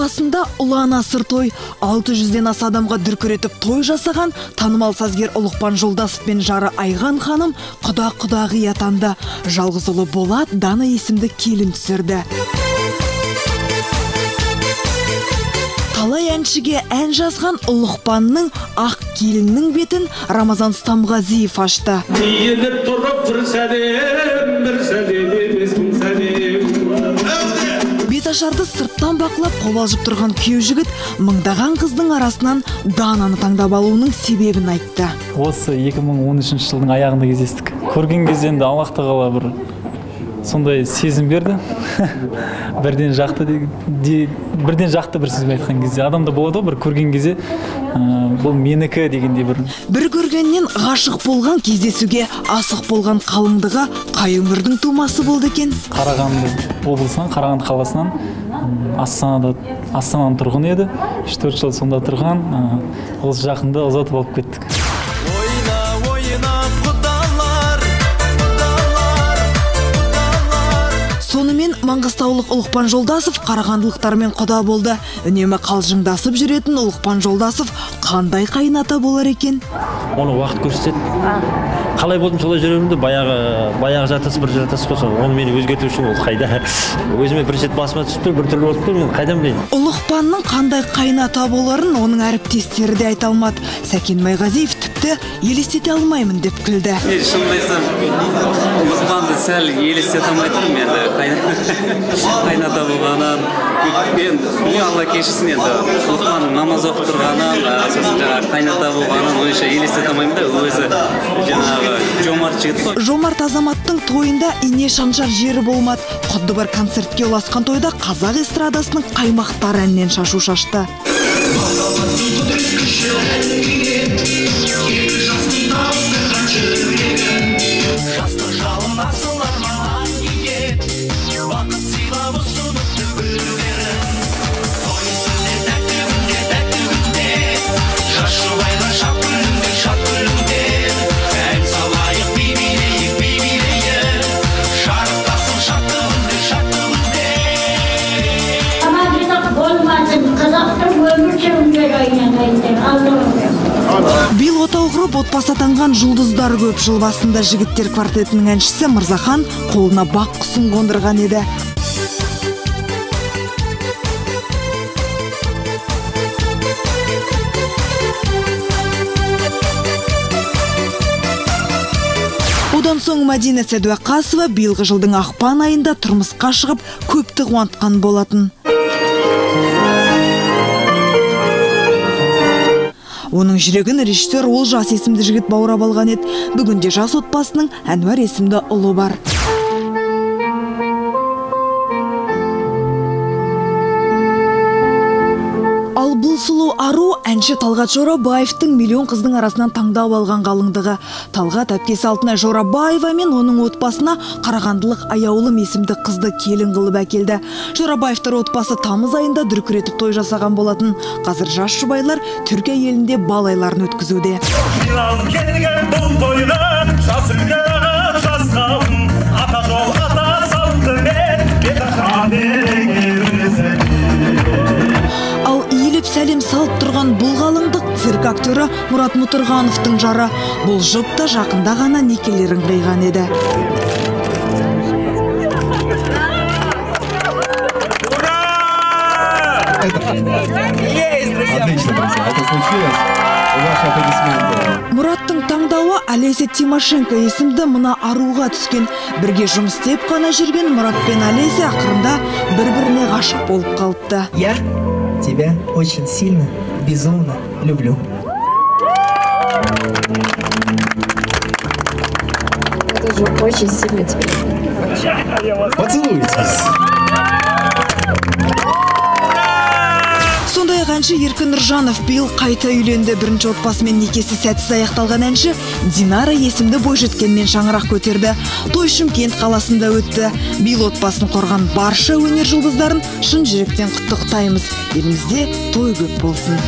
отбасында ұлан асыр той, 600-ден аса адамға дүркіретіп той жасаған танымал сазгер Ұлықпан Жолдасов пен жары Айған ханым құда-құдағи атанды. Жалғыз ұлы Болат Дана есімді келін түсірді. Талай әншіге ән жазған Ұлықпанның ақ келіннің бетін Рамазан Стамғазиев ашты. Тиеліп тұрып бір сәлем емес мың сәлем. Беташарды сырттан бақылап қобалжып тұрған күйеу жігіт мыңдаған қыздың арасынан Дананы таңдап алуының себебін айтты. Осы 2013 жылдың аяғында кездестік. Көрген кезден де Аллах тағала бір сондай сезім берді. Бірден жақты бір сөзбен айтқан кезде адамда болады ғой, бір көрген кезде бұл менікі дегенде бір көргеннен ғашық болған кездесуге асық болған қалыңдығы қай өңірдің тумасы болды екен? Қарағанды облысынан, Қарағанды қаласынан Астананың тұрғыны еді. 3-4 жыл сонда тұрған, осы жақында ұзатып алып кеттік. Сонымен маңғыстаулық Ұлықпан Жолдасов қарағандылықтармен құда болды. Үнемі қалжыңдасып жүретін Ұлықпан Жолдасов қандай қайната болар екен? Оны уақыт көрсетеді. Қалай болдым солай жүремін де, баяғы жатасы бір жатасы қоса, оны мені өзгерту үшін ол қайда? Өзіме бір рет басыма түсіп тұр, бір түрлі болып тұр, мен қайдан білейін? Ұлықпанның қандай қайната боларын оның әріптестері де айта алмады. Сәкен Майғазиев тіпті елестете алмаймын деп күлді. Мен шынымды айтсам, Ұлықпанды сәл елестете алмай тұрмын енді. Қайната болғанын, мен Алла кешірсін енді. Ұлықпанның намаз оқып тұрғанын, сосын жаңағы қайната болғанын ойша елестете алмаймын да, өзі жаңағы жомарт жігіт қой. Жомарт азаматтың тойында ине шаншар жері болмады. Құдды бір концертке ұласқан тойда қазақ эстрадасының қаймақтар әннен шашу шашты. Биыл отау құрып отбасы атанған жұлдыздар көп. Жыл басында жігіттер квартетінің әншісі Мырзахан қолына бақ құсын қондырған еді. Одан соң Мәдина Сәдуақасова биылғы жылдың ақпан айында тұрмысқа шығып көпті қуантқан болатын. Оның жүрегін режиссер Олжас есімді жігіт баурап алған еді. Бүгінде жас отбасының Әнуар есімді ұлы бар. Ал бұл сұлу ару әнші Талғат Жорабаевтың миллион қыздың арасынан таңдап алған қалыңдығы. Талғат әпкесі Алтынай Жорабаева мен оның отбасына қарағандылық Аяулым есімді қызды келін қылып әкелді. Жорабаевтар отбасы тамыз айында дүркіретіп той жасаған болатын. Қазір жас жұбайлар Түркия елінде бал айларын өткізуде. Ал иіліп сәлем салып тұрған бұл қалыңдық цирк актері Мұрат Мұтырғановтың жары. Бұл жұп та жақында ғана некелерін қиған еді. Мұраттың таңдауы Олеся Тимошенко есімді мына аруға түскен. Бірге жұмыс істеп қана жүрген Мұрат пен Олеся ақырында бір-біріне ғашық болып қалыпты. Я тебя очень сильно, безумно люблю. Я тоже очень сильно тебя люблю. Поцелуйтесь. Сондай әнші Еркін Нұржанов биыл қайта үйленді. Бірінші отбасымен некесі сәтсіз аяқталған әнші Динара есімді бойжеткенмен шаңырақ көтерді. Той Шымкент қаласында өтті. Биыл отбасын қорған барша өнер жұлдыздарын шын жүректен құттықтаймыз. Елімізде той көп болсын.